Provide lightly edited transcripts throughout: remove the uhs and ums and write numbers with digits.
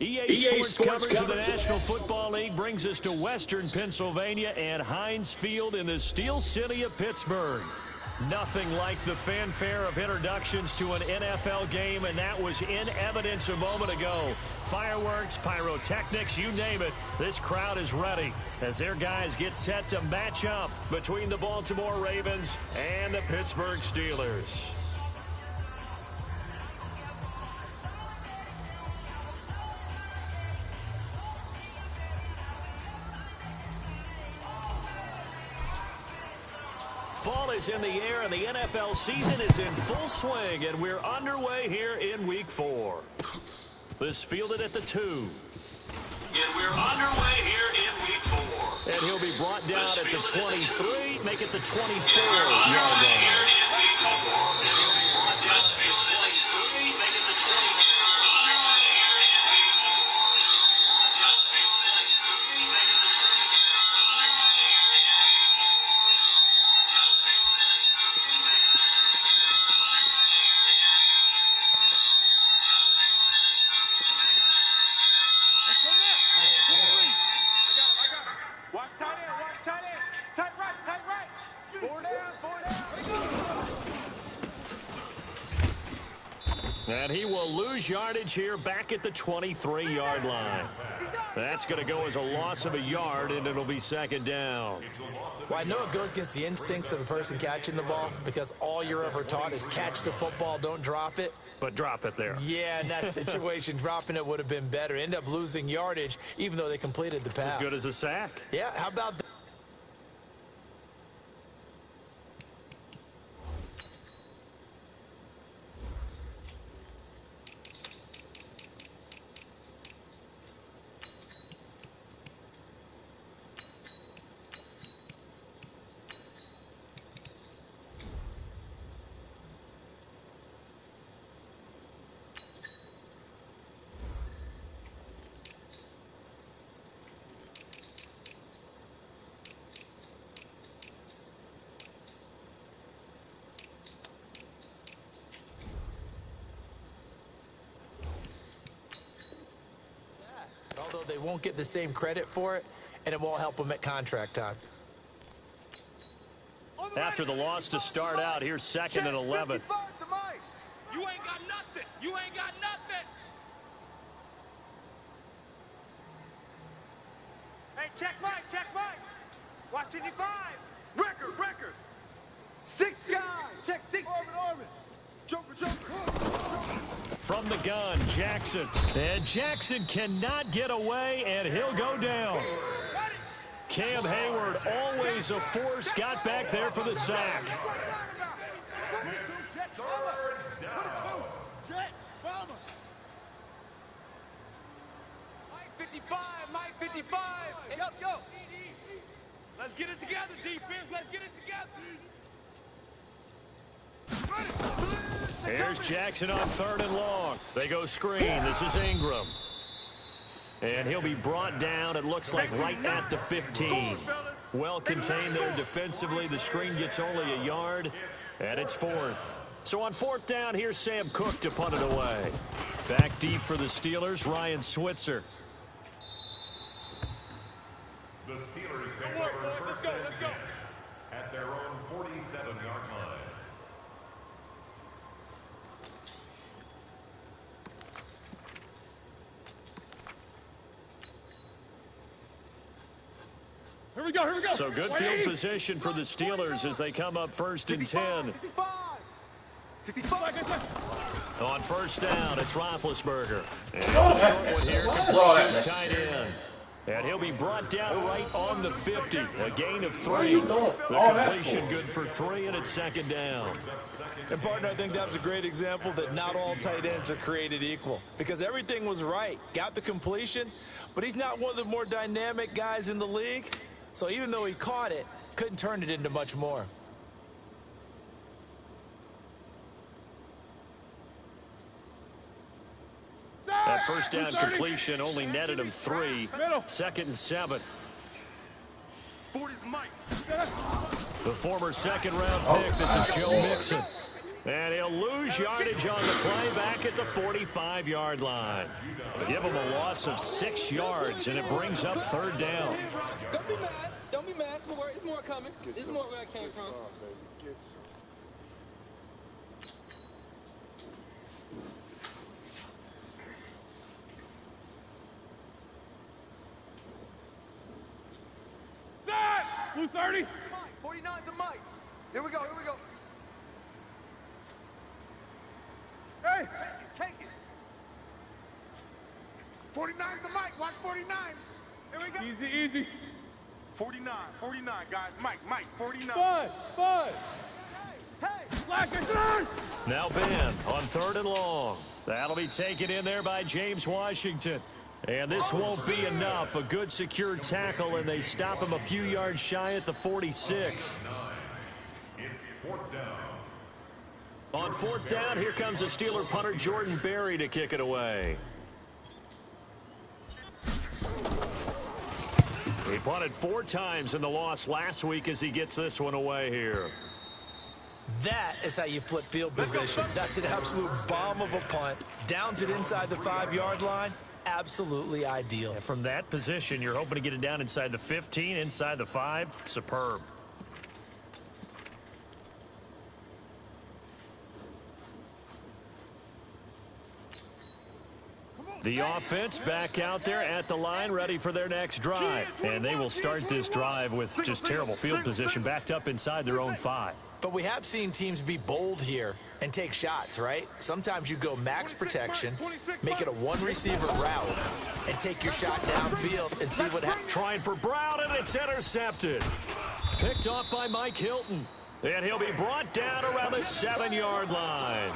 EA Sports coverage of the National Football League brings us to Western Pennsylvania and Heinz Field in the Steel City of Pittsburgh. Nothing like the fanfare of introductions to an NFL game, and that was in evidence a moment ago. Fireworks, pyrotechnics, you name it, this crowd is ready as their guys get set to match up between the Baltimore Ravens and the Pittsburgh Steelers. Fall is in the air, and the NFL season is in full swing, and we're underway here in Week 4. This fielded at the 2. And we're underway here in Week 4. And he'll be brought down at the 23, make it the 24-yard line. And he will lose yardage here back at the 23-yard line. That's going to go as a loss of a yard, and it'll be second down. Well, I know it goes against the instincts of the person catching the ball because all you're ever taught is catch the football, don't drop it. But drop it there. Yeah, in that situation, dropping it would have been better. End up losing yardage, even though they completed the pass. As good as a sack. Yeah, how about that? Although they won't get the same credit for it, and it won't help them at contract time. After the loss to start out, here's second and 11. You ain't got nothing. You ain't got nothing. Hey, check Mike, check Mike. Watch 55. Record. 6 guys. Check 6. Orbit. Joker. From the gun, Jackson. And Jackson cannot get away, and he'll go down. Cam Hayward, always a force, got back there for the sack. Mike 55. Hey, go. Let's get it together, defense. Let's get it together. Here's Jackson on 3rd and long. They go screen. This is Ingram. And he'll be brought down, it looks like, right at the 15. Well contained there defensively. The screen gets only a yard, and it's 4th. So on 4th down, here's Sam Cook to punt it away. Back deep for the Steelers, Ryan Switzer. The Steelers take over first and 10 at their own 47-yard line. Here we go. So good field position for the Steelers as they come up 1st and 10. 65. On 1st down, it's Roethlisberger. And it's a short one here, complete to his tight end. And he'll be brought down right on the 50. A gain of 3. The completion good for 3, and it's 2nd down. And, partner, I think that was a great example that not all tight ends are created equal. Because everything was right. Got the completion, but he's not one of the more dynamic guys in the league. So even though he caught it, couldn't turn it into much more. That 1st down completion only netted him 3. 2nd and 7. 40's Mike. The former 2nd-round pick, this is Joe Mixon. And he'll lose yardage on the play back at the 45-yard line. Give him a loss of 6 yards, and it brings up 3rd down. Don't be mad. Don't be mad. It's more coming. It's more where I came from. Blue 30. 49 to Mike. Here we go. Hey, take it. 49 to Mike. Watch 49. Here we go. Easy. 49, guys. Mike, 49. 5. Hey, slack. Now Ben on 3rd and long. That'll be taken in there by James Washington. And this won't be enough. A good secure tackle, and they stop him a few yards shy at the 46. It's 4th down. On 4th down, here comes the Steeler punter Jordan Berry to kick it away. He punted 4 times in the loss last week as he gets this one away here. That is how you flip field position. That's an absolute bomb of a punt. Downs it inside the 5-yard line. Absolutely ideal. And from that position, you're hoping to get it down inside the 15, inside the 5. Superb. The offense back out there at the line, ready for their next drive. And they will start this drive with just terrible field position, backed up inside their own 5. But we have seen teams be bold here and take shots, right? Sometimes you go max protection, make it a 1-receiver route, and take your shot downfield and see what happens. Trying for Brown, and it's intercepted. Picked off by Mike Hilton. And he'll be brought down around the 7-yard line.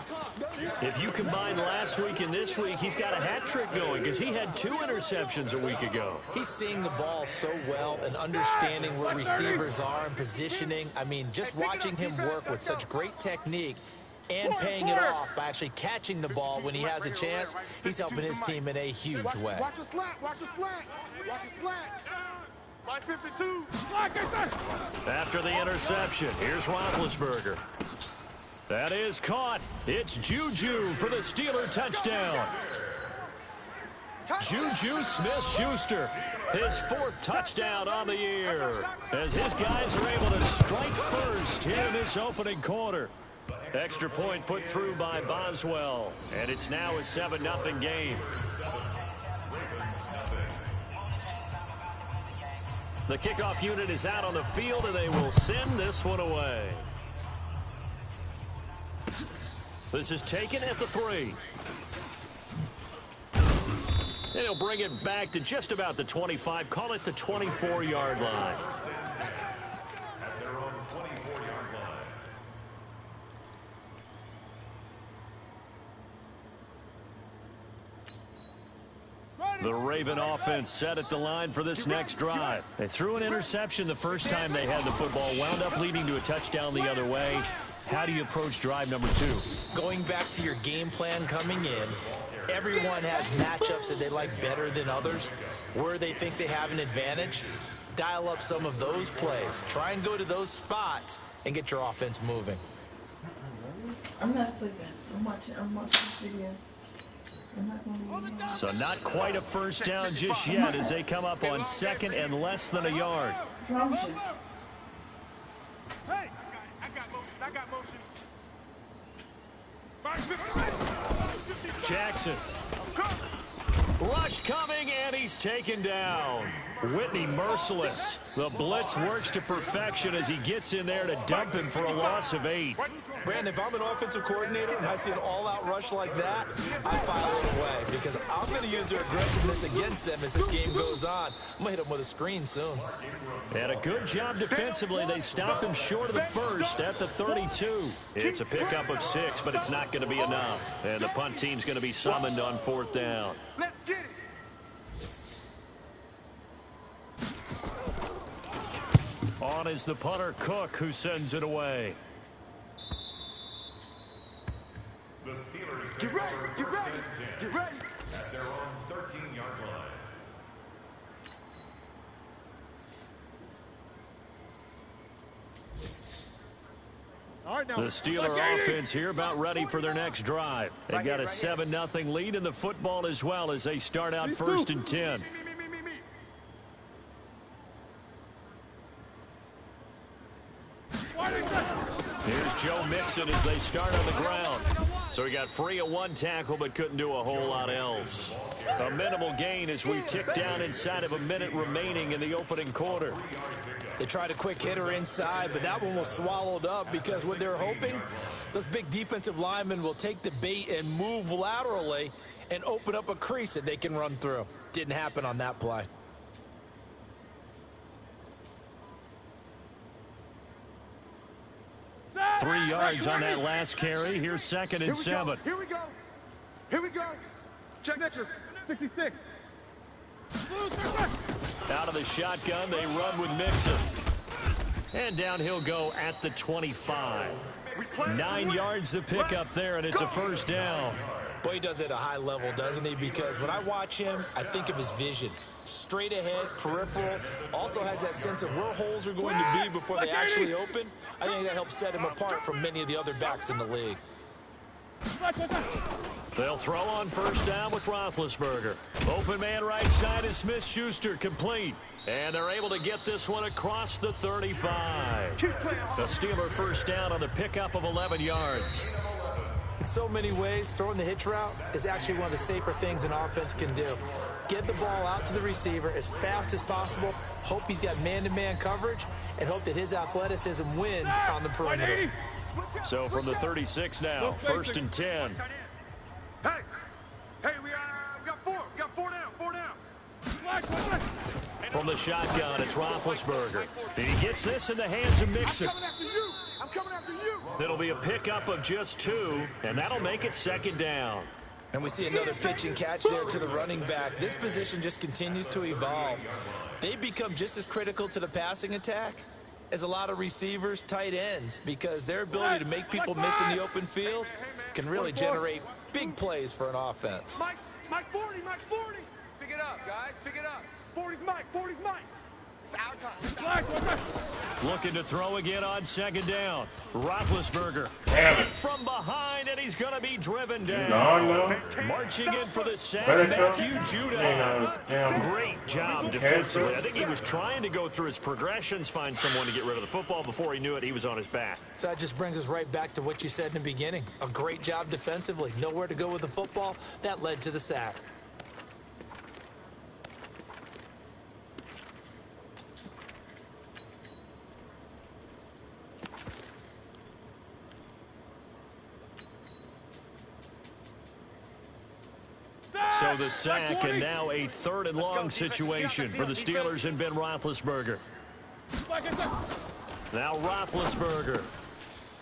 If you combine last week and this week, he's got a hat trick going because he had 2 interceptions a week ago. He's seeing the ball so well and understanding where receivers are and positioning. I mean, just watching him work with such great technique and paying it off by actually catching the ball when he has a chance, he's helping his team in a huge way. Watch a slant. Watch a slant. Line 52. After the interception, here's Roethlisberger. That is caught. It's Juju for the Steeler touchdown. Juju Smith-Schuster, his 4th touchdown on the year, as his guys are able to strike first here in this opening quarter. Extra point put through by Boswell, and it's now a 7-0 game. The kickoff unit is out on the field, and they will send this one away. This is taken at the 3. And he'll bring it back to just about the 25. Call it the 24-yard line. At their own 24-yard line. The Raven offense set at the line for this next drive. They threw an interception the first time they had the football, wound up leading to a touchdown the other way. How do you approach drive number 2? Going back to your game plan coming in, everyone has matchups that they like better than others, where they think they have an advantage. Dial up some of those plays. Try and go to those spots and get your offense moving. I'm not sleeping. I'm watching this video. I'm not going to So not quite a first down just yet as they come up on 2nd and less than a yard. promise you. Hey, I got motion. Jackson. Rush coming, and he's taken down. Whitney merciless. The blitz works to perfection as he gets in there to dump him for a loss of 8. Brandon, if I'm an offensive coordinator and I see an all-out rush like that, I file it away because I'm going to use their aggressiveness against them as this game goes on. I'm going to hit them with a screen soon. And a good job defensively. They stop him short of the first at the 32. It's a pickup of 6, but it's not going to be enough. And the punt team's going to be summoned on 4th down. Let's get it. On is the punter, Cook, who sends it away. The Steelers Get ready, get ready, get ready. at their own 13-yard line. The Steeler offense here about ready for their next drive. They've got a 7-0 lead in the football as well as they start out 1st and 10. Here's Joe Mixon as they start on the ground. So he got free of one tackle but couldn't do a whole lot else. A minimal gain as we tick down inside of a minute remaining in the opening quarter. They tried a quick hitter inside, but that one was swallowed up because what they're hoping, those big defensive linemen will take the bait and move laterally and open up a crease that they can run through. Didn't happen on that play. Three yards on that last carry. Here's 2nd and 7. Here we go. Here we go. Check Nicholas. 66. Out of the shotgun, they run with Mixon. And down he'll go at the 25. 9 yards to pick up there, and it's a 1st down. Boy, he does it at a high level, doesn't he? Because when I watch him, I think of his vision. Straight ahead, peripheral, also has that sense of where holes are going to be before they actually open. I think that helps set him apart from many of the other backs in the league. They'll throw on 1st down with Roethlisberger. Open man right side is Smith-Schuster, complete. And they're able to get this one across the 35. The Steeler 1st down on the pickup of 11 yards. In so many ways, throwing the hitch route is actually one of the safer things an offense can do. Get the ball out to the receiver as fast as possible, hope he's got man-to-man coverage, and hope that his athleticism wins on the perimeter. So from the 36 now, 1st and 10. Hey, we got 4. We got 4 down. 4 down. From the shotgun, it's Roethlisberger. And he gets this in the hands of Mixon. I'm coming after you. It'll be a pickup of just 2, and that'll make it 2nd down. And we see another pitch and catch there to the running back. This position just continues to evolve. They become just as critical to the passing attack as a lot of receivers, tight ends, because their ability to make people miss in the open field can really generate big plays for an offense. Mike 40, Mike 40. Pick it up, guys, pick it up. 40's Mike, 40's Mike. It's our time. It's our time. Looking to throw again on 2nd down. Roethlisberger. From behind, and he's going to be driven down. Marching in for the sack, Matthew Judah. Great job defensively. I think he was trying to go through his progressions, find someone to get rid of the football. Before he knew it, he was on his back. So that just brings us right back to what you said in the beginning. A great job defensively. Nowhere to go with the football. That led to the sack. So the sack, and now a 3rd and long situation for the Steelers and Ben Roethlisberger. Now Roethlisberger.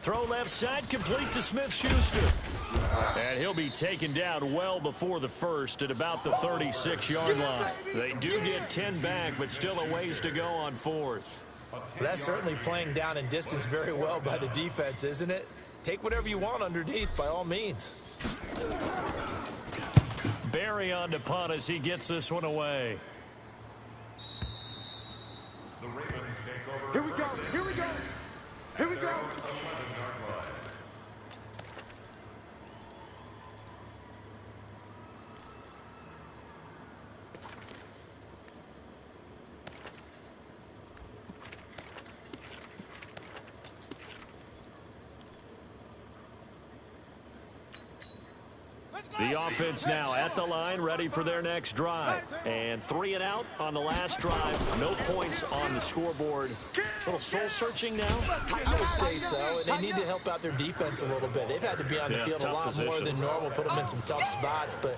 Throw left side, complete to Smith-Schuster. And he'll be taken down well before the 1st at about the 36-yard line. They do get 10 back, but still a ways to go on 4th. Well, that's certainly playing down in distance very well by the defense, isn't it? Take whatever you want underneath, by all means. Barry on to punt as he gets this one away. The Ravens take over. Here we go. Here we go. Here we go. The offense now at the line, ready for their next drive. And 3 and out on the last drive. No points on the scoreboard. A little soul-searching now? I would say so, and they need to help out their defense a little bit. They've had to be on the field a lot more than normal, put them in some tough spots. But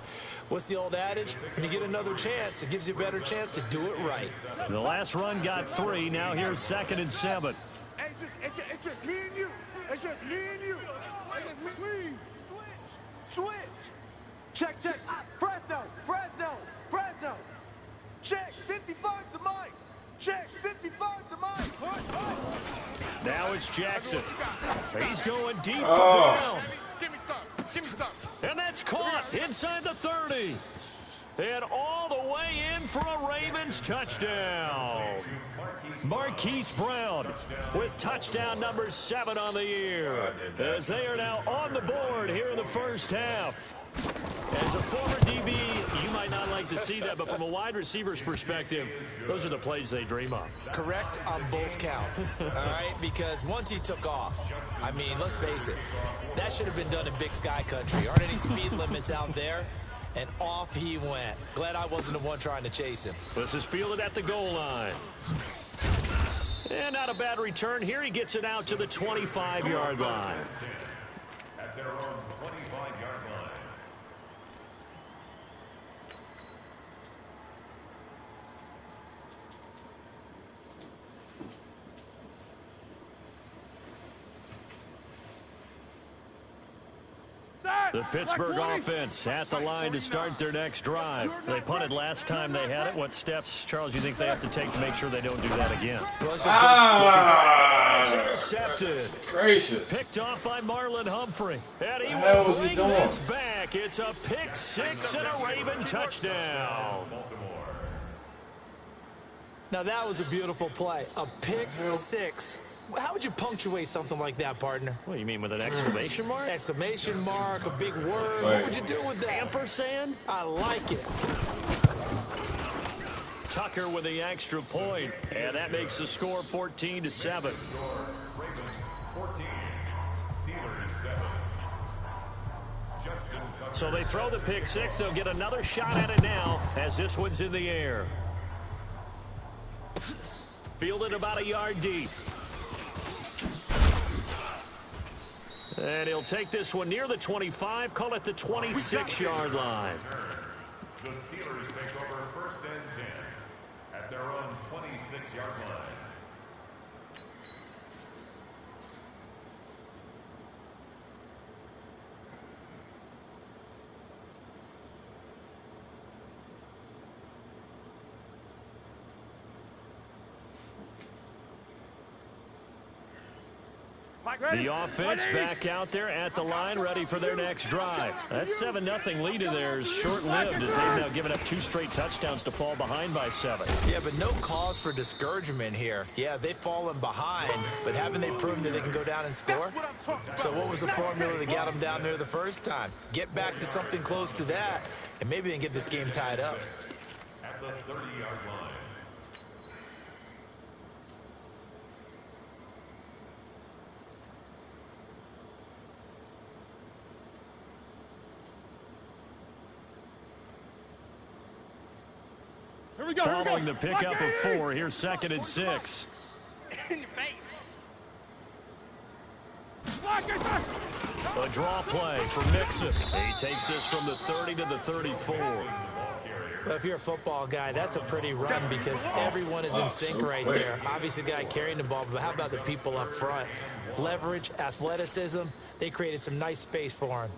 what's the old adage? When you get another chance, it gives you a better chance to do it right. The last run got 3. Now here's 2nd and 7. Hey, it's just me and you. It's just me and you. It's just me. Please. Switch. Check. Fresno. Check. 55 to Mike. Check. 55 to Mike. Now it's Jackson. He's going deep from down. Give me some. And that's caught inside the 30. And all the way in for a Ravens touchdown. Marquise Brown with touchdown number 7 on the year, as they are now on the board here in the first half. As a former DB, you might not like to see that, but from a wide receiver's perspective, those are the plays they dream of. Correct on both counts, all right? Because once he took off, I mean, let's face it, that should have been done in Big Sky Country. Aren't any speed limits out there? And off he went. Glad I wasn't the one trying to chase him. This is fielded at the goal line. And not a bad return. Here he gets it out to the 25-yard line. At their own 25-yard line. The Pittsburgh offense at the line to start their next drive. They punted last time they had it. What steps, Charles, you think they have to take to make sure they don't do that again? It's intercepted. Gracious. Picked off by Marlon Humphrey. And he will bring this back. It's a pick 6 and a Raven touchdown. Now that was a beautiful play. A pick 6. How would you punctuate something like that, partner? What do you mean, with an exclamation mark? Exclamation mark, a big word. What would you do with that? Ampersand? I like it. Tucker with the extra point, and that makes the score 14-7. 14, Steelers 7. So they throw the pick 6. They'll get another shot at it now as this one's in the air. Fielded about a yard deep. And he'll take this one near the 25, call it the 26-yard line. The Steelers take over 1st and 10 at their own 26-yard line. The offense back out there at the line, ready for their next drive. That 7-0 lead in there is short-lived as they've now given up 2 straight touchdowns to fall behind by 7. Yeah, but no cause for discouragement here. Yeah, they've fallen behind, but haven't they proven that they can go down and score? So what was the formula that got them down there the first time? Get back to something close to that, and maybe they can get this game tied up. At the 30-yard line. Following the pickup of 4, here's 2nd and 6. In your face. A draw play for Mixon. He takes this from the 30 to the 34. Well, if you're a football guy, that's a pretty run because everyone is in sync right there. Obviously, the guy carrying the ball, but how about the people up front? Leverage, athleticism, they created some nice space for him.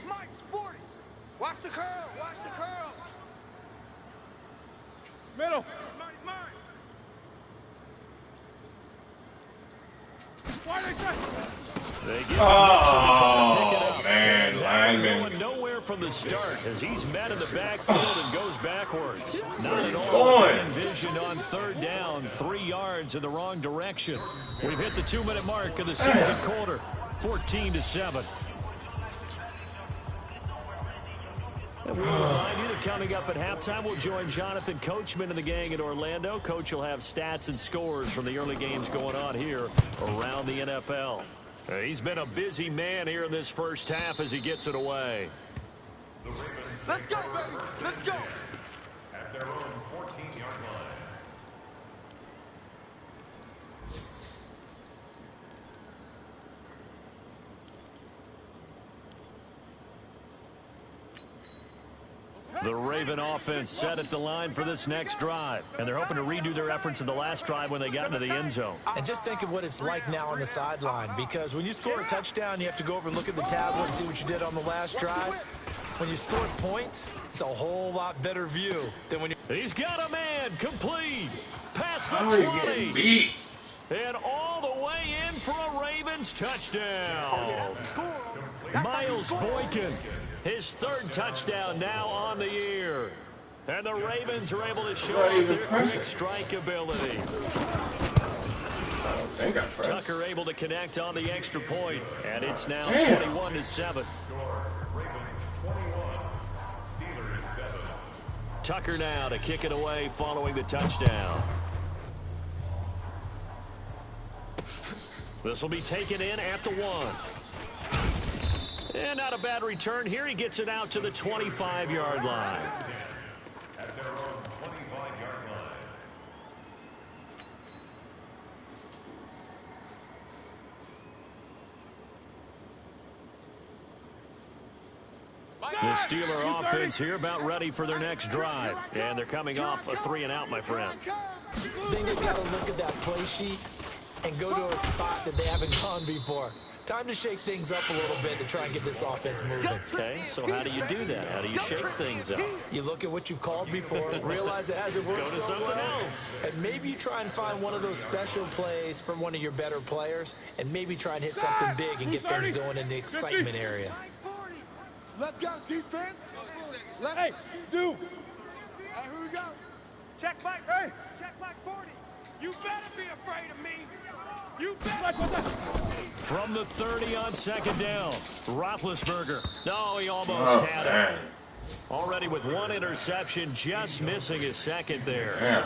Mike's 40. Watch the curl. Watch the curls. Middle. Mine. They get man, lineman. Going nowhere from the start as he's met in the backfield and goes backwards. Not at all envisioned on 3rd down, 3 yards in the wrong direction. We've hit the 2-minute mark of the 2nd quarter, 14-7. And we'll remind you that coming up at halftime, we'll join Jonathan Coachman and the gang in Orlando. Coach will have stats and scores from the early games going on here around the NFL. He's been a busy man here in this first half as he gets it away. Let's go, baby. Let's go. At their own 14-yard line. The Raven offense set at the line for this next drive, and they're hoping to redo their efforts in the last drive when they got into the end zone. And just think of what it's like now on the sideline, because when you score a touchdown, you have to go over and look at the tablet and see what you did on the last drive. When you score points, it's a whole lot better view than when you... He's got a man, complete. Past the How are you 20. getting beat? And all the way in for a Ravens touchdown. Miles Boykin, his third touchdown now on the year. And the Ravens are able to show off their quick strike ability. Tucker able to connect on the extra point, and it's now 21-7. Tucker now to kick it away following the touchdown. This will be taken in at the 1. And not a bad return here. He gets it out to the 25-yard line. At their own 25-yard line. The Steeler offense here about ready for their next drive. And they're coming off a 3-and-out, my friend. I think they got to look at that play sheet and go to a spot that they haven't gone before. Time to shake things up a little bit to try and get this offense moving. Okay, so how do you do that? How do you shake things up? You look at what you've called before, realize it hasn't worked Go to so something well, else. and maybe you try and find one of those special plays from one of your better players, and maybe try and hit something big and get things going in the excitement area. Let's go, defense. Hey, do. Hey, here we go. Check back, hey. Check back 40. You better be afraid of me. You better. From the 30 on second down, Roethlisberger. No, he almost had it. Already with one interception, just missing his second there.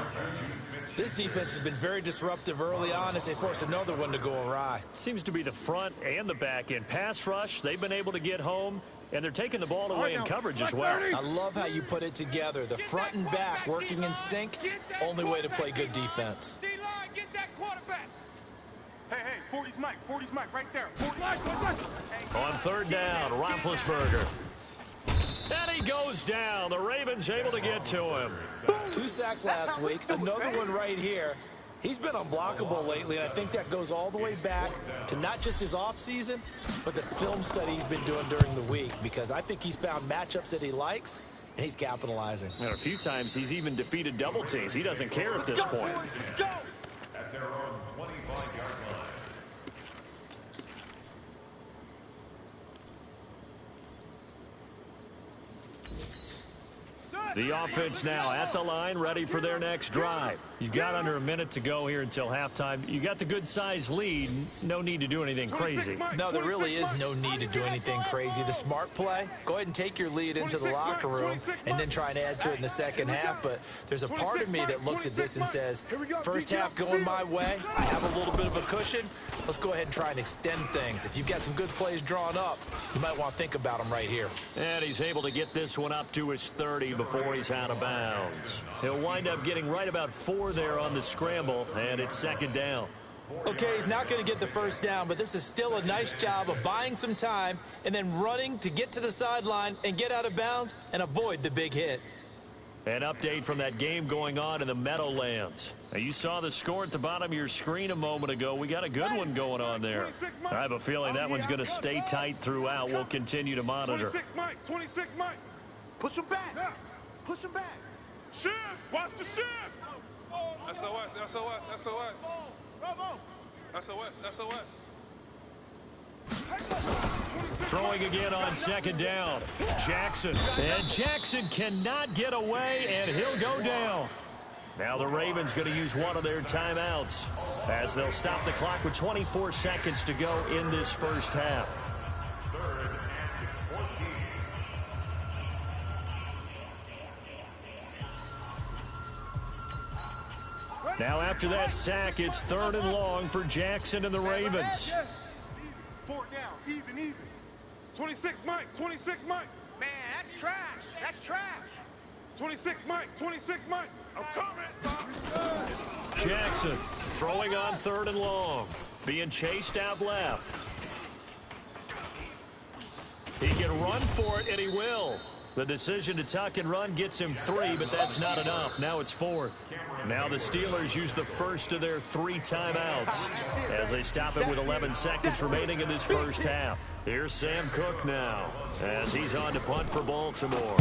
This defense has been very disruptive early on as they force another one to go awry. Seems to be the front and the back end. Pass rush, they've been able to get home, and they're taking the ball away in coverage as well. I love how you put it together. The front and back working in sync, only way to play good defense. Get that quarterback. Hey, 40's Mike, right there. 40's On third down, Roethlisberger. And he goes down. The Ravens able to get to him. 2 sacks last week, another one right here. He's been unblockable lately, and I think that goes all the way back to not just his offseason, but the film study he's been doing during the week, because I think he's found matchups that he likes, and he's capitalizing. And a few times he's even defeated double teams. He doesn't care at this point. At their own 25-yard line. The offense now at the line, ready for their next drive. You've got under a minute to go here until halftime. You got the good-sized lead. No need to do anything crazy. No, there really is no need to do anything crazy. The smart play, go ahead and take your lead into the locker room and then try and add to it in the second half. But there's a part of me that looks at this and says, first half going my way, I have a little bit of a cushion. Let's go ahead and try and extend things. If you've got some good plays drawn up, you might want to think about them right here. And he's able to get this one up to his 30 before he's out of bounds. He'll wind up getting right about 4 there on the scramble, and it's second down. Okay, he's not going to get the first down, but this is still a nice job of buying some time and then running to get to the sideline and get out of bounds and avoid the big hit. An update from that game going on in the Meadowlands. Now, you saw the score at the bottom of your screen a moment ago. We got a good one going on there. I have a feeling that one's going to stay tight throughout. We'll continue to monitor. 26 Mike. Push him back. Push him back. Shift. Watch the shift. SOS. Throwing again on second down. Jackson. And Jackson cannot get away, and he'll go down. Now the Ravens going to use one of their timeouts as they'll stop the clock with 24 seconds to go in this first half. Now after that sack, it's 3rd and long for Jackson and the Ravens. 4 down, even. 26 Mike. Man, that's trash. 26 Mike. I'm coming. Jackson throwing on 3rd and long. Being chased out left. He can run for it, and he will. The decision to tuck and run gets him 3, but that's not enough. Now it's 4th. Now the Steelers use the first of their 3 timeouts as they stop it with 11 seconds remaining in this first half. Here's Sam Cook now as he's on to punt for Baltimore.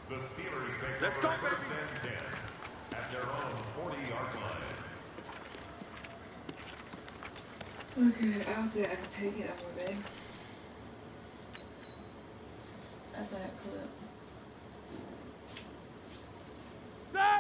The Steelers take the first and 10 at their own 40-yard line. Okay, I don't think I can take it over there. That's that clip.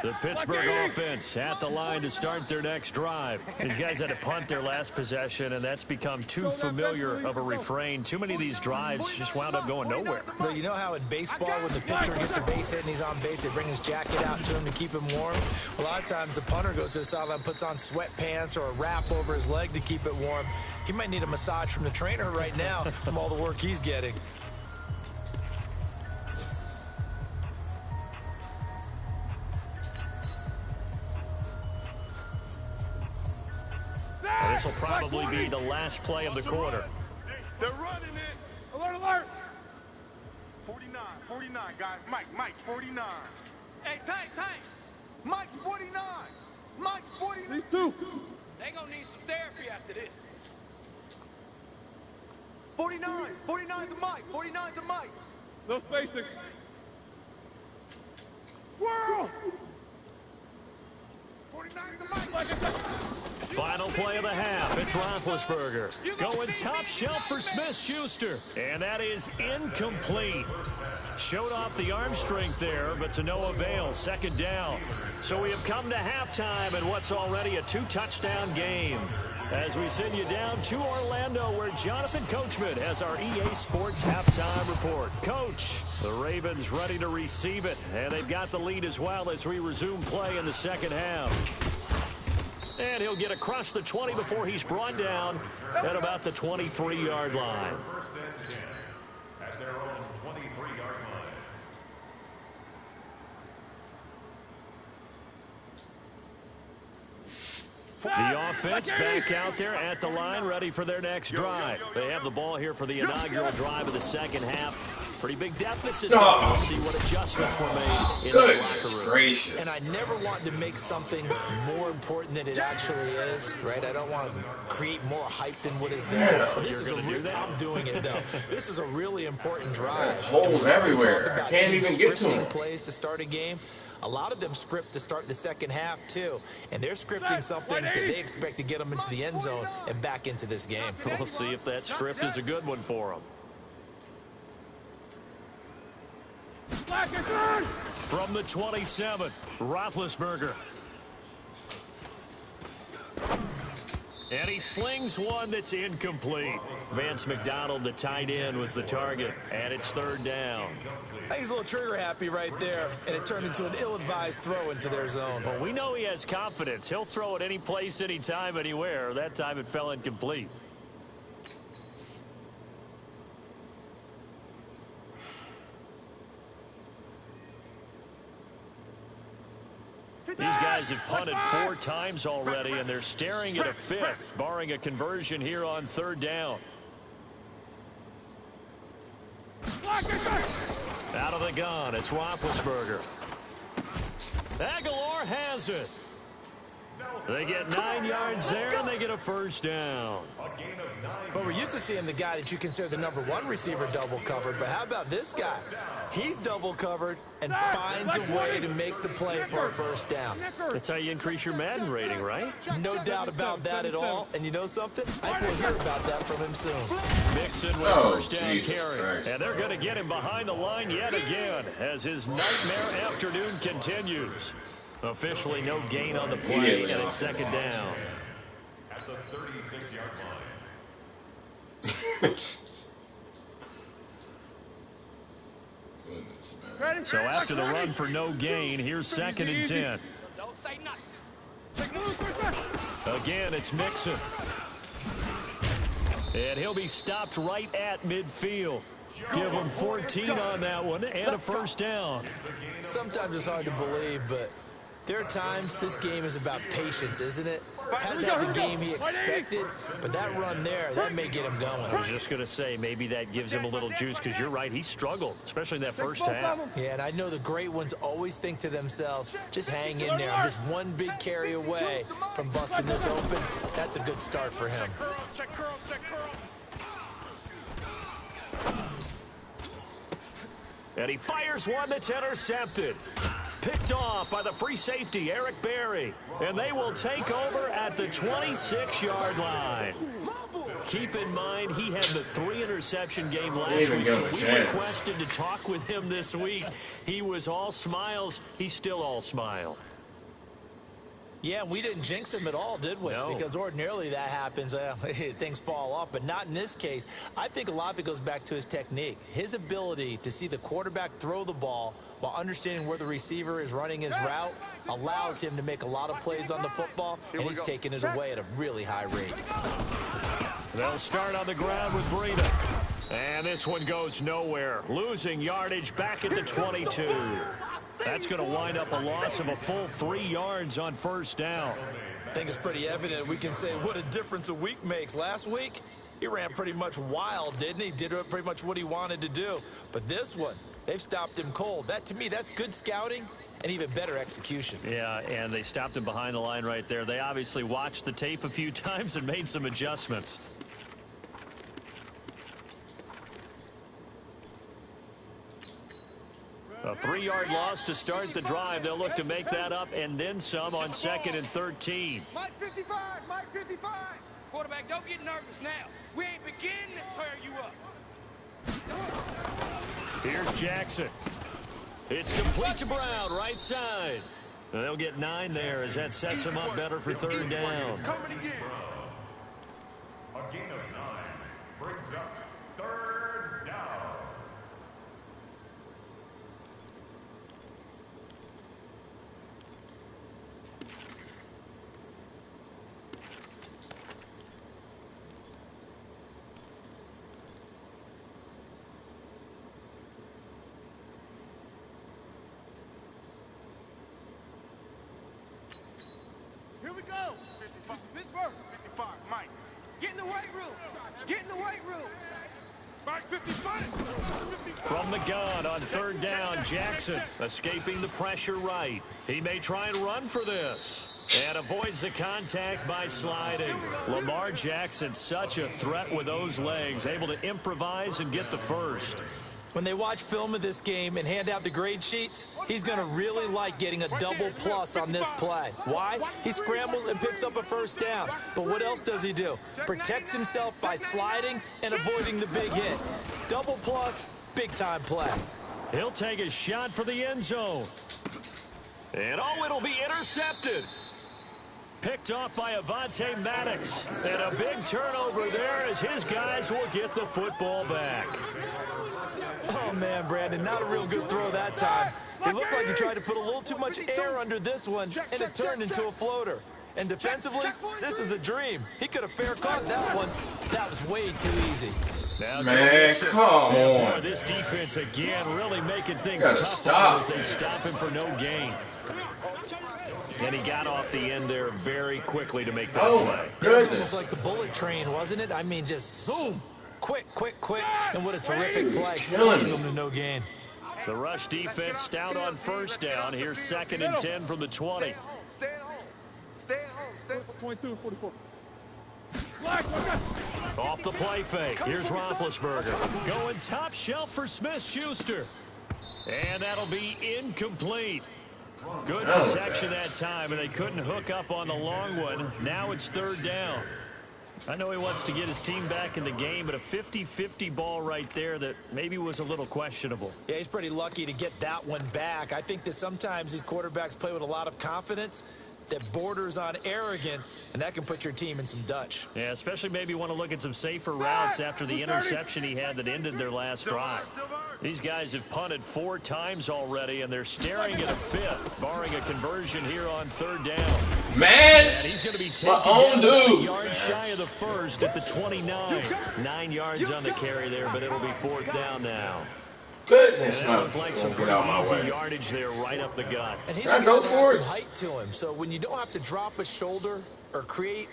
The Pittsburgh offense at the line to start their next drive. These guys had to punt their last possession, and that's become too familiar of a refrain. Too many of these drives just wound up going nowhere. But you know how in baseball, when the pitcher gets a base hit and he's on base, they bring his jacket out to him to keep him warm? A lot of times the punter goes to the sideline, puts on sweatpants or a wrap over his leg to keep it warm. He might need a massage from the trainer right now from all the work he's getting. This will probably be the last play of the quarter. They're running it. Alert, alert. 49, 49, guys. Mike, 49. Hey, Tank. Mike's 49. Mike's 49. These two. They gonna need some therapy after this. 49. 49 to Mike. 49 to Mike. No spacing. Whirl. 49 to Mike. Final play of the half. It's Roethlisberger going top shelf for Smith-Schuster. And that is incomplete. Showed off the arm strength there, but to no avail. Second down. So we have come to halftime in what's already a 2-touchdown game. As we send you down to Orlando, where Jonathan Coachman has our EA Sports halftime report. Coach, the Ravens ready to receive it, and they've got the lead as well as we resume play in the second half. And he'll get across the 20 before he's brought down at about the 23-yard line. First and 10 at their own 23-yard line. The offense back out there at the line, ready for their next drive. They have the ball here for the inaugural drive of the second half. Pretty big deficit. We'll see what adjustments were made in the locker room. Gracious. And I never want to make something more important than it actually is, right? I don't want to create more hype than what is there. But this is I'm doing it though. This is a really important drive. There's holes everywhere. I can't even get to them. Plays to start a game. A lot of them script to start the second half too, and they're scripting something that they expect to get them into the end zone and back into this game. We'll see if that script is a good one for them. From the 27, Roethlisberger. And he slings one that's incomplete. Vance McDonald, the tight end, was the target, and it's third down. I think he's a little trigger happy right there, and it turned into an ill-advised throw into their zone. Well, we know he has confidence. He'll throw it any place, anytime, anywhere. That time it fell incomplete. These guys have punted 4 times already, and they're staring at a 5th, barring a conversion here on third down. Out of the gun, it's Roethlisberger. Aguilar has it. They get 9 yards there, and they get a first down. But we're used to seeing the guy that you consider the #1 receiver double covered, but how about this guy? He's double covered and finds a way to make the play for a first down. That's how you increase your Madden rating, right? No doubt about that at all. And you know something? I think we'll hear about that from him soon. Mixon with first down carry. And they're going to get him behind the line yet again as his nightmare afternoon continues. Officially no gain on the play, and it's second down. At the 36-yard line. So after the run for no gain, here's second and 10. Don't say nothing. Again, it's Mixon. And he'll be stopped right at midfield. Give him 14 on that one and a first down. Sometimes it's hard to believe, but there are times this game is about patience, isn't it? Hasn't had the game he expected, but that run there, that may get him going. I was just going to say, maybe that gives him a little juice, because you're right, he struggled, especially in that first half. Yeah, and I know the great ones always think to themselves, just hang in there. I'm just one big carry away from busting this open. That's a good start for him. Check curls, check curls. And he fires one that's intercepted. Picked off by the free safety, Eric Berry. And they will take over at the 26-yard line. Keep in mind, he had the 3-interception game last week, so we requested to talk with him this week. He was all smiles. He's still all smile. Yeah, we didn't jinx him at all, did we? No. Because ordinarily that happens, things fall off, but not in this case. I think a lot of it goes back to his technique. His ability to see the quarterback throw the ball while understanding where the receiver is running his route allows him to make a lot of plays on the football, and he's taking it away at a really high rate. They'll start on the ground with Breida. And this one goes nowhere. Losing yardage back at the 22. That's going to wind up a loss of a full 3 yards on first down. I think it's pretty evident. We can say what a difference a week makes. Last week, he ran pretty much wild, didn't he? Did pretty much what he wanted to do. But this one, they've stopped him cold. That, to me, that's good scouting and even better execution. Yeah, and they stopped him behind the line right there. They obviously watched the tape a few times and made some adjustments. A 3-yard loss to start the drive. They'll look to make that up and then some on 2nd and 13. Mike 55, Mike 55. Quarterback, don't get nervous now. We ain't beginning to tear you up. Here's Jackson. It's complete to Brown, right side. They'll get 9 there as that sets him up better for 3rd down. Coming again. A gain of 9 brings up 3rd down. Here we go. 55, Pittsburgh. 55, Mike. Get in the weight room. Get in the weight room. Mike 55. From the gun on 3rd down, Jackson escaping the pressure right. He may try and run for this. And avoids the contact by sliding. Lamar Jackson, such a threat with those legs, able to improvise and get the first. When they watch film of this game and hand out the grade sheets, he's going to really like getting a double plus on this play. Why? He scrambles and picks up a first down. But what else does he do? Protects himself by sliding and avoiding the big hit. Double plus, big-time play. He'll take a shot for the end zone. And oh, it'll be intercepted. Picked off by Avonte Maddox. And a big turnover there as his guys will get the football back. Oh, man, Brandon, not a real good throw that time. It looked like he tried to put a little too much air under this one, and it turned into a floater. And defensively, this is a dream. He could have fair caught that one. That was way too easy. Now, Man, come on. This defense again really making things Gotta tough stop. as they stop him for no gain. And he got off the end there very quickly to make that Oh, my play. It was almost goodness. like the bullet train, wasn't it? I mean, just zoom. Quick, quick, quick. And what a terrific play. Killing Getting me. them to no gain. The rush defense stout on 1st down. Here's 2nd and 10 from the 20. Stay at home. Stay at home. Stay at home. 22, 44. Off the play fake. Here's Roethlisberger. Going top shelf for Smith-Schuster. And that'll be incomplete. Good protection that time, and they couldn't hook up on the long one. Now it's 3rd down. I know he wants to get his team back in the game, but a 50-50 ball right there that maybe was a little questionable. Yeah, he's pretty lucky to get that one back. I think that sometimes these quarterbacks play with a lot of confidence that borders on arrogance, and that can put your team in some Dutch. Yeah, especially maybe want to look at some safer routes after the interception he had that ended their last drive. These guys have punted 4 times already, and they're staring at a 5th, barring a conversion here on 3rd down. Man, And he's going to be taken my own down dude. a yard shy of the 1st at the 29. 9 yards on the carry there, but it'll be 4th down now. Goodness, And that no. looked like some Get pretty out my easy way. yardage there right up the gut. And he's Yeah, got go for some it. height to him, so when you don't have to drop a shoulder or create.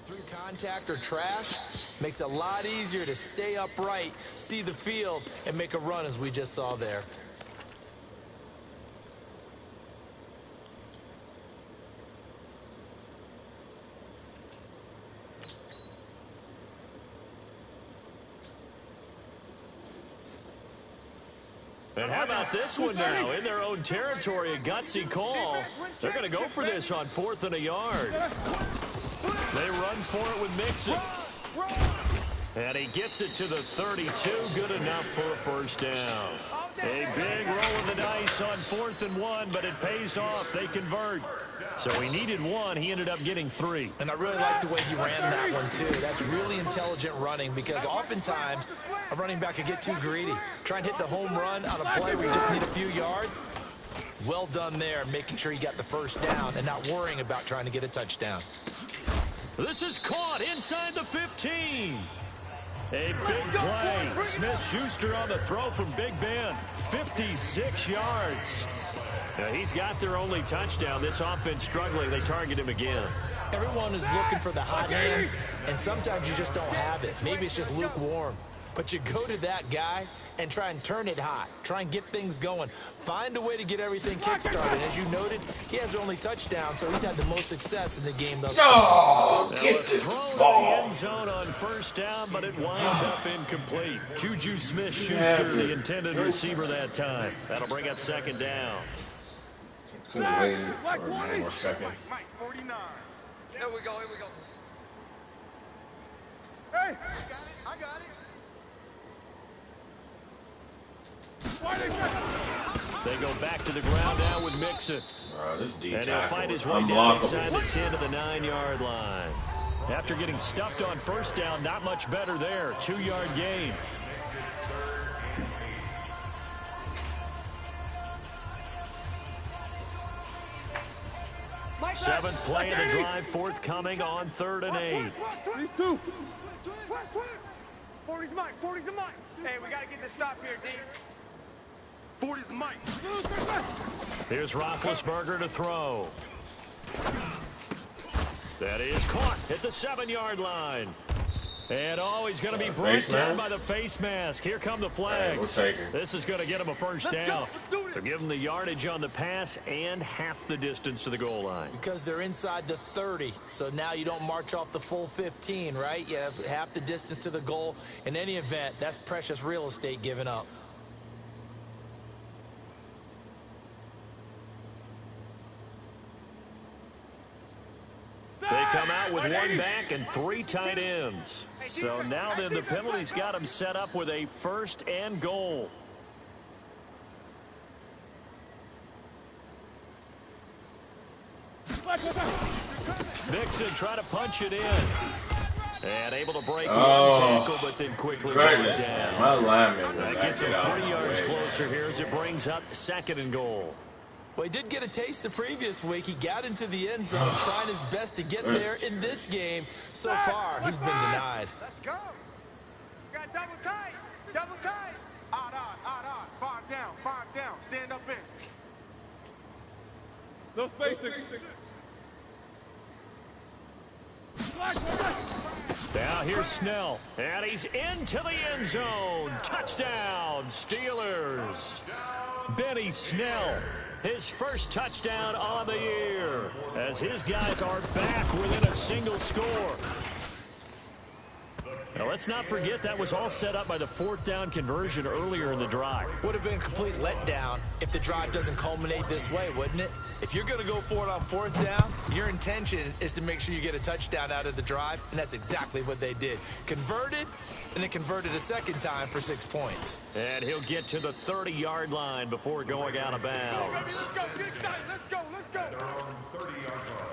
Through contact or trash makes it a lot easier to stay upright, see the field, and make a run as we just saw there. And how about this one now? In their own territory, a gutsy call. They're going to go for this on 4th and a yard. They run for it with Mixon. And he gets it to the 32. Good enough for a first down. A big roll of the dice on 4th and 1, but it pays off. They convert. So he needed 1. He ended up getting 3. And I really like the way he ran that one, too. That's really intelligent running because oftentimes a running back could get too greedy. Try and hit the home run on a play where you just need a few yards. Well done there, making sure he got the first down and not worrying about trying to get a touchdown. This is caught inside the 15. A big play. Smith-Schuster on the throw from Big Ben. 56 yards. Now, he's got their only touchdown. This offense struggling. They target him again. Everyone is looking for the hot hand, and sometimes you just don't have it. Maybe it's just lukewarm. But you go to that guy and try and turn it hot. Try and get things going. Find a way to get everything kick-started. As you noted, he has their only touchdown, so he's had the most success in the game thus far. Oh, get this ball. In the end zone on first down, but it winds up incomplete. Juju Smith-Schuster, the intended receiver that time. That'll bring up 2nd down. Could have waited for 1 more second. Mike, 49. Here we go, here we go. Hey, I got it. They go back to the ground now with Mixon. This D and he'll fight his way down inside the 10 to the 9-yard line. After getting stuffed on first down, not much better there. 2-yard gain. Seventh play of the drive, forthcoming on 3rd and 8. 40's Mike, 40's the Mike. Hey, we got to get this stop here, D. 40's the Mike. Here's Roethlisberger to throw. That is caught at the 7-yard line. And he's going to be brought down by the face mask. Here come the flags. This is going to get him a first down. So give him the yardage on the pass and half the distance to the goal line. Because they're inside the 30, so now you don't march off the full 15, right? You have half the distance to the goal. In any event, that's precious real estate given up. They come out with 1 back and 3 tight ends. So now then the penalty's got them set up with a 1st and goal. Mixon trying to punch it in. And able to break one tackle, but then quickly brought down. My lineman that gets him 3 yards closer here as it brings up 2nd and goal. Well, he did get a taste the previous week. He got into the end zone, trying his best to get there in this game. So far, he's been denied. Let's go. Got double tight. Double tight. Odd. 5 down. Stand up in. No spacing. Now here's Snell, and he's into the end zone. Touchdown, Steelers. Benny Snell, his first touchdown on the year, as his guys are back within a single score. Now, let's not forget that was all set up by the fourth down conversion earlier in the drive. Would have been a complete letdown if the drive doesn't culminate this way, wouldn't it? If you're going to go for it on fourth down, your intention is to make sure you get a touchdown out of the drive, and that's exactly what they did. Converted, and then converted a second time for 6 points. And he'll get to the 30-yard line before going out of bounds. Let's go, let's go, let's go. Their own 30-yard line.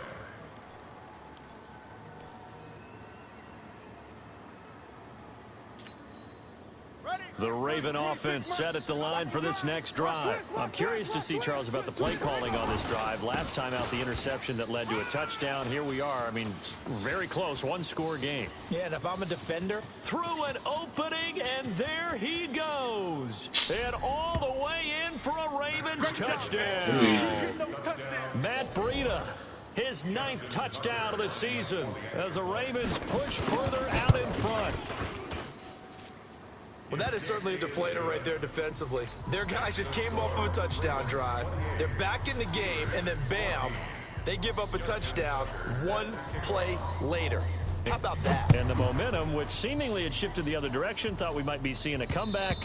The Raven offense set at the line for this next drive. I'm curious to see, Charles, about the play calling on this drive. Last time out, the interception that led to a touchdown. Here we are. I mean, very close, one-score game. Yeah, and if I'm a defender, Through an opening, and there he goes. And all the way in for a Ravens touchdown. Matt Breida, his 9th touchdown of the season, as the Ravens push further out in front. well, that is certainly a deflator right there defensively. Their guys just came off of a touchdown drive. They're back in the game, and then bam, they give up a touchdown one play later. How about that? And the momentum, which seemingly had shifted the other direction, thought we might be seeing a comeback.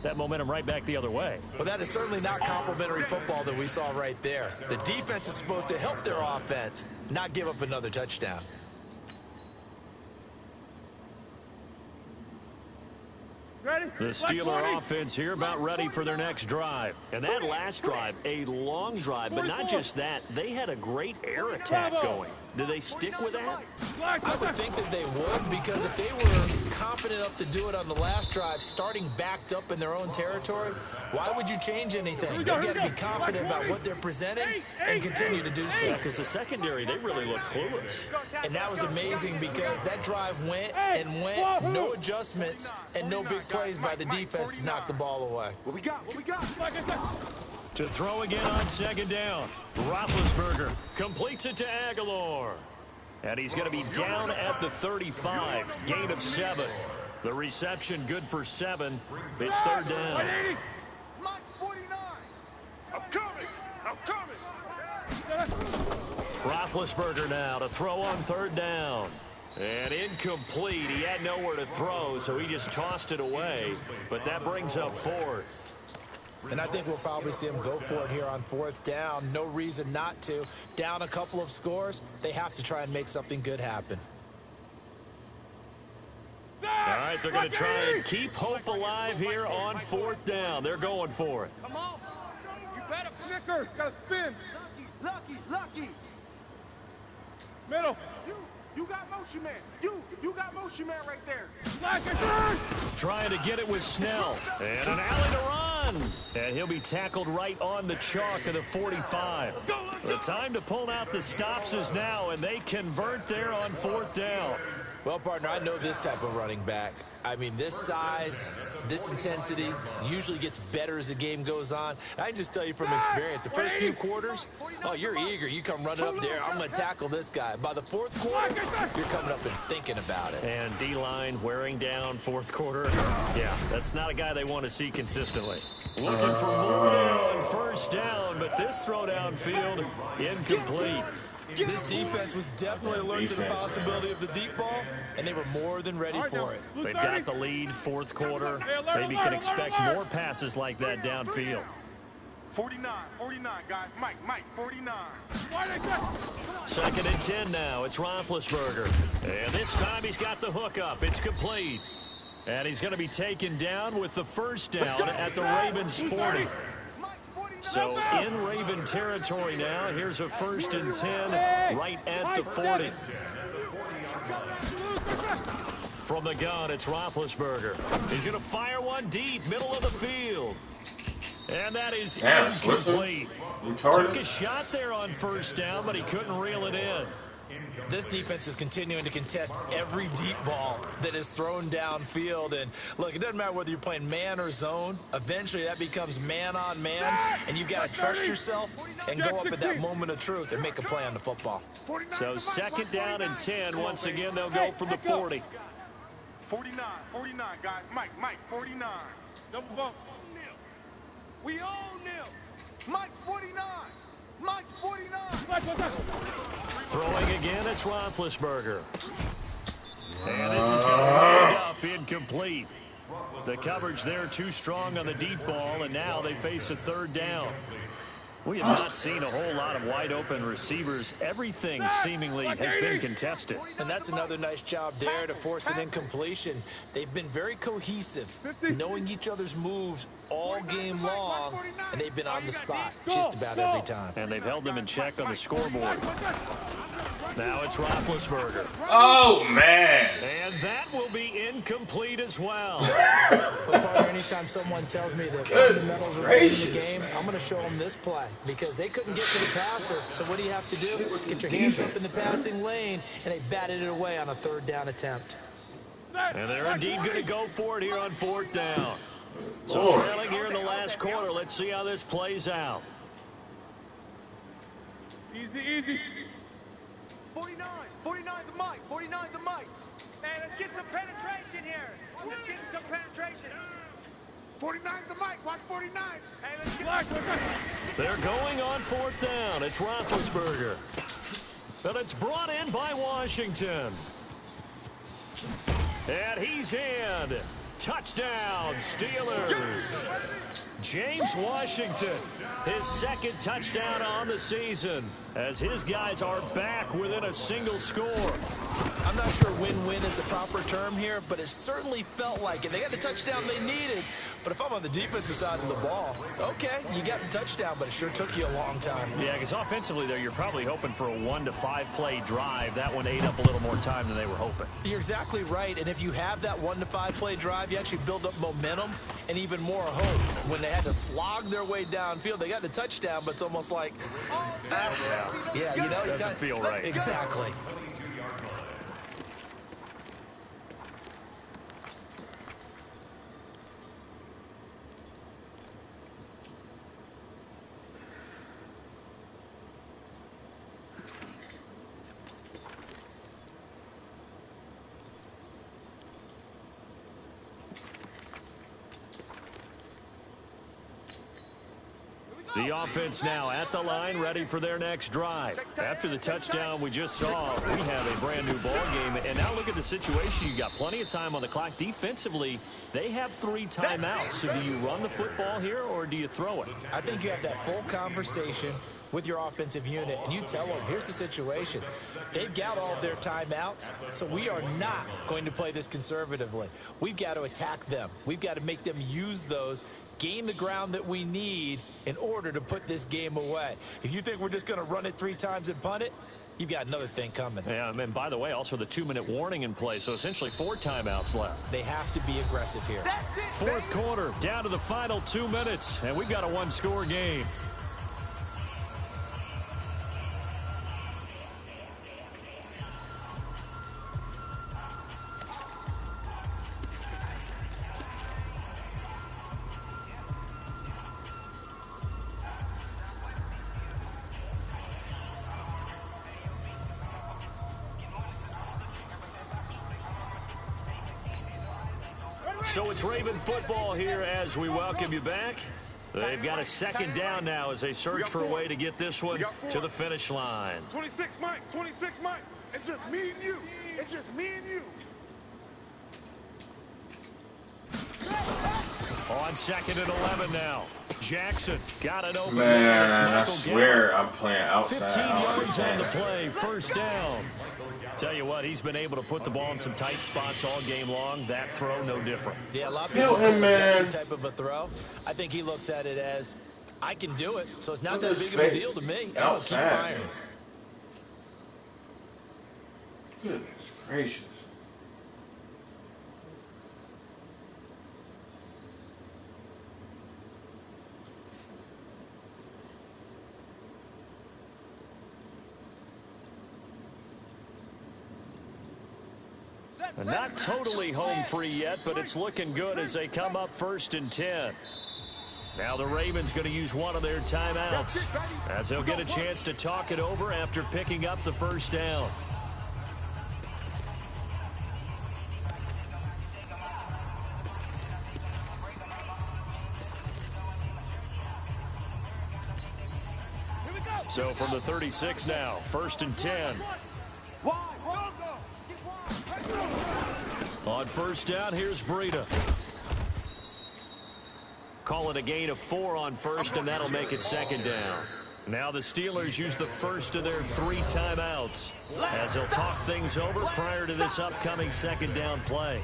That momentum right back the other way. Well, that is certainly not complimentary football that we saw right there. The defense is supposed to help their offense, not give up another touchdown. Ready? The Steeler offense here about ready for their next drive. And that last drive, a long drive, but not just that. They had a great air attack going. Do they stick with that? I would think that they would, because if they were confident enough to do it on the last drive, starting backed up in their own territory, why would you change anything? They've got to be confident about what they're presenting and continue to do so. Because the secondary, they really look clueless. And that was amazing because that drive went and went, no adjustments and no big plays by the defense to knock the ball away. What we got? What we got? To throw again on second down. Roethlisberger completes it to Aguilar. And he's going to be down at the 35. Gain of 7. The reception good for 7. It's third down. Mike 49. I'm coming. I'm coming. Roethlisberger now to throw on third down. And incomplete. He had nowhere to throw, so he just tossed it away. But that brings up fourth. And I think we'll probably see them go for it here on fourth down. No reason not to. Down a couple of scores, they have to try and make something good happen. All right, they're going to try and keep hope alive here on fourth down. They're going for it. Come on. You better Snickers. Got to spin. Lucky. Middle. You got motion man. You got motion man right there. Trying to get it with Snell. And an alley to run. And he'll be tackled right on the chalk of the 45. The time to pull out the stops is now, and they convert there on fourth down. Well, partner, I know this type of running back. I mean, this size, this intensity usually gets better as the game goes on. I can just tell you from experience, the first few quarters, oh, you're eager. You come running up there, I'm going to tackle this guy. By the fourth quarter, you're coming up and thinking about it. And D-line wearing down fourth quarter. Yeah, that's not a guy they want to see consistently. Looking for more now on first down, but this throw downfield incomplete. This defense was definitely alert to the possibility of the deep ball, and they were more than ready for it. They've got the lead, fourth quarter. Maybe can expect more passes like that downfield. 49, guys. Mike, 49. Second and 10 now. It's Roethlisberger. And this time he's got the hook up. It's complete. And he's going to be taken down with the first down at the Ravens 40. So in Raven territory now. Here's a first and 10 right at the 40. From the gun, it's Roethlisberger. He's going to fire one deep, middle of the field. And that is incomplete. Took a shot there on first down, but he couldn't reel it in. This defense is continuing to contest every deep ball that is thrown downfield. And look, it doesn't matter whether you're playing man or zone. Eventually, that becomes man on man, and you've got to trust yourself and go up at that moment of truth and make a play on the football. So 2nd down and 10. Once again, they'll go from the 40. 49, guys. Mike, 49. Double bump. We all nil. Mike's 49. Mike's 49. Throwing again, it's Roethlisberger. And this is going to wind up incomplete. The coverage there too strong on the deep ball, and now they face a 3rd down. We have not seen a whole lot of wide-open receivers. Everything seemingly has been contested. And that's another nice job there to force an incompletion. They've been very cohesive, knowing each other's moves all game long, and they've been on the spot just about every time. And they've held them in check on the scoreboard. Now it's Roethlisberger. Oh, man. And that will be incomplete as well. Partner, anytime someone tells me that fundamentals are in the game, I'm going to show them this play because they couldn't get to the passer. So what do you have to do? Get your hands up in the passing lane, and they batted it away on a 3rd down attempt. And they're indeed going to go for it here on 4th down. So trailing here in the last quarter. Let's see how this plays out. Easy. 49 the mic. 49 the mic. Hey, let's get some penetration here. Let's get some penetration. 49's the mic. Watch 49. Hey, let's get They're going on 4th down. It's Roethlisberger. But it's brought in by Washington. And he's in. Touchdown, Steelers. James Washington, his 2nd touchdown on the season, as his guys are back within a single score. I'm not sure win-win is the proper term here, but it certainly felt like it. They got the touchdown they needed, but if I'm on the defensive side of the ball, okay, you got the touchdown, but it sure took you a long time. Yeah, because offensively, there, you're probably hoping for a 1 to 5 play drive. That one ate up a little more time than they were hoping. You're exactly right, and if you have that 1 to 5 play drive, you actually build up momentum and even more hope. When they had to slog their way downfield, they got the touchdown, but it's almost like, yeah, you know, doesn't feel right. Exactly. The offense now at the line, ready for their next drive. After the touchdown we just saw, we have a brand new ball game. And now look at the situation. You got plenty of time on the clock. Defensively, they have 3 timeouts. So do you run the football here or do you throw it? I think you have that full conversation with your offensive unit, and you tell them, here's the situation. They've got all their timeouts, so we are not going to play this conservatively. We've got to attack them. We've got to make them use those, gain the ground that we need in order to put this game away. If you think we're just going to run it 3 times and punt it, you've got another thing coming. Yeah, and by the way, also the 2-minute warning in play, so essentially 4 timeouts left. They have to be aggressive here. 4th quarter, down to the final 2 minutes, and we've got a 1-score game. So it's Raven football here as we welcome you back. They've got a 2nd down now as they search for a way to get this one to the finish line. 26 Mike. It's just me and you. It's just me and you. On 2nd and 11 now. Jackson got it open. Man, I swear I'm playing outside. 15 yards on the play, 1st down. Tell you what, he's been able to put the ball in some tight spots all game long. That throw, no different. Yeah, a lot of people call that type of a throw. I think he looks at it as, I can do it, so it's not that big of a deal to me. I'll keep firing. Goodness gracious. Not totally home free yet, but it's looking good as they come up 1st and 10. Now the Ravens going to use one of their timeouts as they'll get a chance to talk it over after picking up the first down. So from the 36 now, 1st and 10. On 1st down, here's Breida. Call it a gain of 4 on 1st, and that'll make it 2nd down. Now the Steelers use the first of their 3 timeouts as they'll talk things over prior to this upcoming 2nd down play.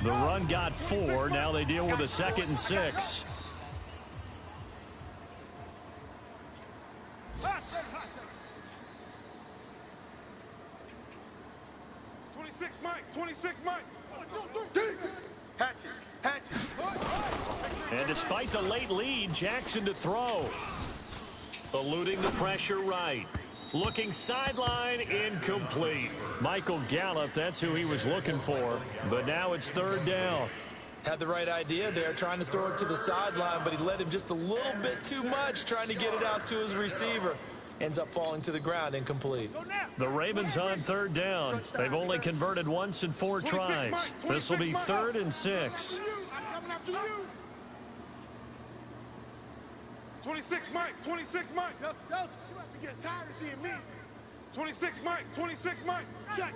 The run got 4. Now they deal with a 2nd and 6. And despite the late lead, Jackson to throw. Eluding the pressure right. Looking sideline, incomplete. Michael Gallup, that's who he was looking for. But now it's 3rd down. Had the right idea there, trying to throw it to the sideline, but he led him just a little bit too much, trying to get it out to his receiver. Ends up falling to the ground, incomplete. The Ravens on 3rd down. They've only converted once in 4 tries. This will be 3rd and 6. 26 Mike, 26 Mike. You have to get tired of seeing me. 26 Mike, 26 Mike. Check.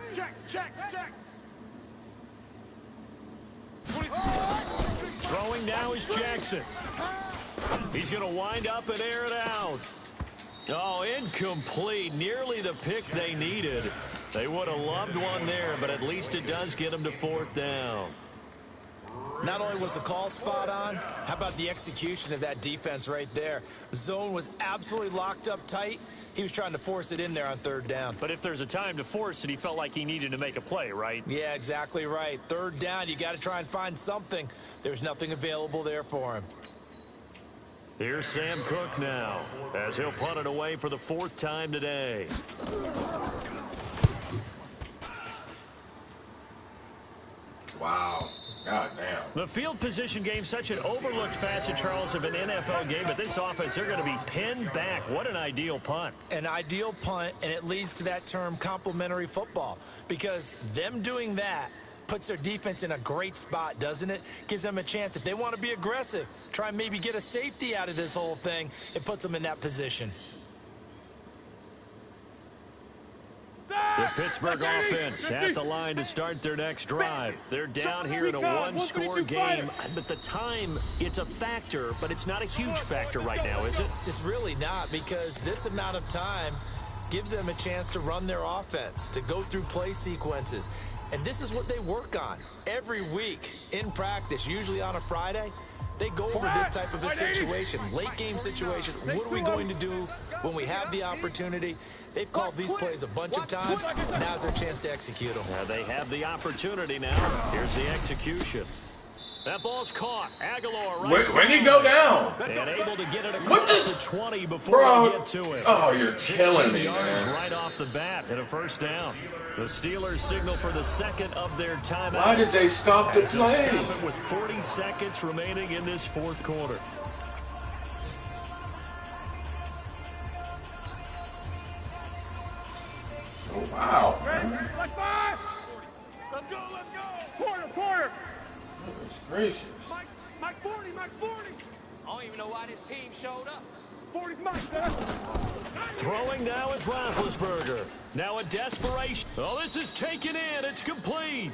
26 Throwing now is Jackson. He's going to wind up and air it out. Oh, incomplete. Nearly the pick they needed. They would have loved one there, but at least it does get them to 4th down. Not only was the call spot on, how about the execution of that defense right there? The zone was absolutely locked up tight. He was trying to force it in there on 3rd down. But if there's a time to force it, he felt like he needed to make a play, right? Yeah, exactly right. 3rd down, you got to try and find something. There's nothing available there for him. Here's Sam Cook now as he'll punt it away for the 4th time today. Wow. God damn. The field position game, such an overlooked facet, Charles, of an NFL game, but this offense, they're going to be pinned back. What an ideal punt. An ideal punt, and it leads to that term complementary football, because them doing that puts their defense in a great spot, doesn't it? Gives them a chance. If they want to be aggressive, try and maybe get a safety out of this whole thing, it puts them in that position. The Pittsburgh offense at the line to start their next drive. They're down here in a 1-score game, but the time, it's a factor, but it's not a huge factor right now, is it? It's really not, because this amount of time gives them a chance to run their offense, to go through play sequences. And this is what they work on every week in practice, usually on a Friday. They go over this type of a situation, late game situation. What are we going to do when we have the opportunity? They've called these plays a bunch of times. Now's their chance to execute them. Now they have the opportunity now. Here's the execution. That ball's caught. Aguilar right When did he go down? and able to get it across the 20 before they get to it. Oh, you're killing me, yards man. right off the bat and a 1st down. The Steelers signal for the 2nd of their timeouts. Why did they stop the play? Stop it with 40 seconds remaining in this 4th quarter. Oh, wow. Let's go. Quarter. Goodness gracious. Mike 40. I don't even know why this team showed up. 40's Mike, man. Throwing now is Roethlisberger. Now a desperation. Oh, this is taken in. It's complete.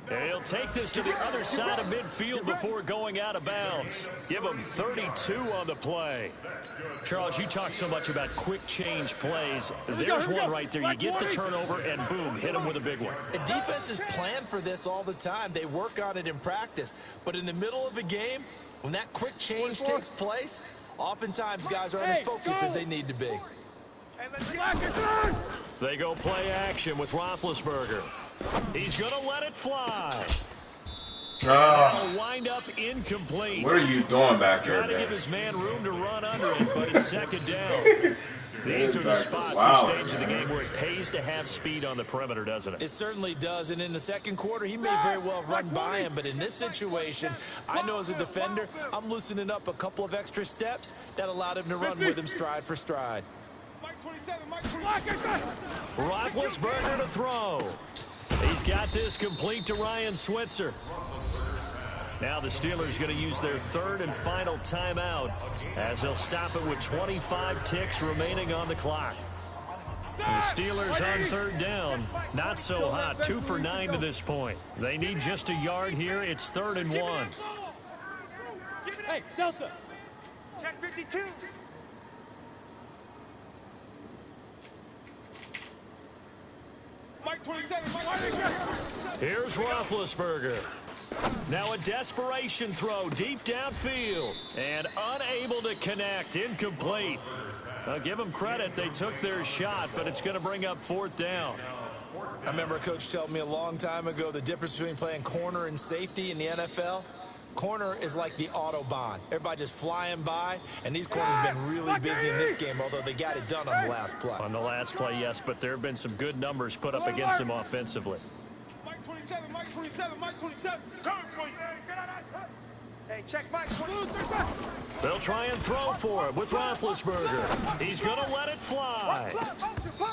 And he'll take this to the other side of midfield before going out of bounds. Give him 32 on the play. Charles, you talk so much about quick change plays. There's one right there. You get the turnover and boom, hit him with a big one. And defenses plan for this all the time. They work on it in practice. But in the middle of a game, when that quick change takes place, oftentimes guys aren't as focused as they need to be. They go play action with Roethlisberger. He's going to let it fly. That'll wind up incomplete. What are you doing back there, Trying to give man? his man room to run under it, but it's second down. These are the spots, the stage of the game where it pays to have speed on the perimeter, doesn't it? It certainly does, and in the second quarter, he may very well run by him, but in this situation, I know as a defender, I'm loosening up a couple of extra steps that allowed him to run with him stride for stride. Roethlisberger to throw. He's got this complete to Ryan Switzer. Now the Steelers going to use their third and final timeout as they'll stop it with 25 ticks remaining on the clock. The Steelers on third down, not so hot, 2 for 9 to this point. They need just a yard here. It's 3rd and 1. Hey, Delta. Check 52. Mike 27. Here's Roethlisberger. Now a desperation throw deep downfield and unable to connect. Incomplete. I'll give them credit. They took their shot, but it's going to bring up 4th down. I remember a coach telling me a long time ago the difference between playing corner and safety in the NFL. Corner is like the Autobahn. Everybody just flying by, and these corners have been really busy in this game, although they got it done on the last play. On the last play, yes, but there have been some good numbers put up against him offensively. Mike 27, Mike 27, Mike 27. Coming for you. Hey, check Mike 27. They'll try and throw for it with Roethlisberger. He's going to let it fly.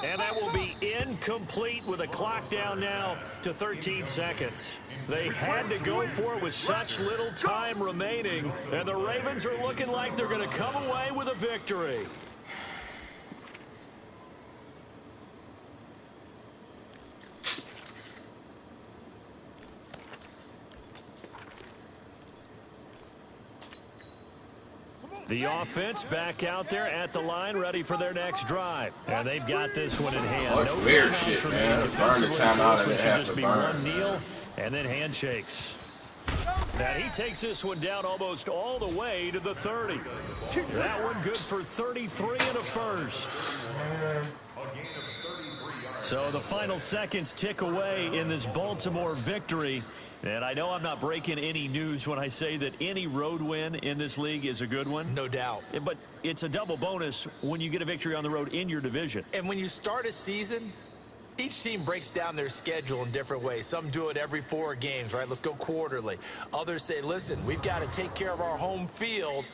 And that will be incomplete with a clock down now to 13 seconds. They had to go for it with such little time remaining, and the Ravens are looking like they're going to come away with a victory. The offense back out there at the line, ready for their next drive. And they've got this one in hand. Oh, that's no weird timeouts shit, remaining man. defensively, Burn the so timeout this and one they should have just to be burn. one kneel and then handshakes. Now he takes this one down almost all the way to the 30. That one good for 33 and a first. So the final seconds tick away in this Baltimore victory. And I know I'm not breaking any news when I say that any road win in this league is a good one. No doubt. But it's a double bonus when you get a victory on the road in your division. And when you start a season, each team breaks down their schedule in different ways. Some do it every 4 games, right? Let's go quarterly. Others say, listen, we've got to take care of our home field.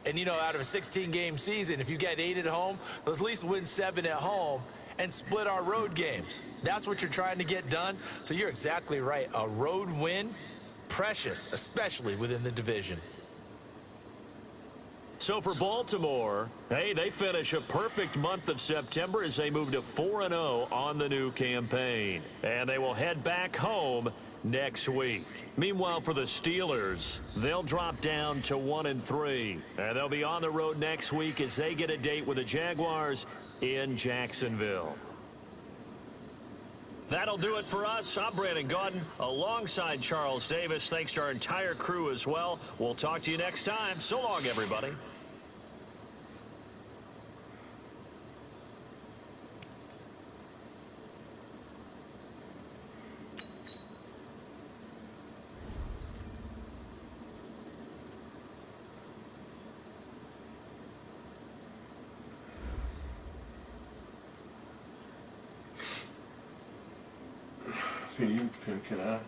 And, you know, out of a 16-game season, if you get 8 at home, let's at least win 7 at home and split our road games. That's what you're trying to get done. So you're exactly right. A road win, precious, especially within the division. So for Baltimore, hey, they finish a perfect month of September as they move to 4-0 on the new campaign. And they will head back home next week. Meanwhile, for the Steelers, they'll drop down to 1-3. And they'll be on the road next week as they get a date with the Jaguars in Jacksonville. That'll do it for us. I'm Brandon Gaudin alongside Charles Davis. Thanks to our entire crew as well. We'll talk to you next time. So long, everybody. Can I?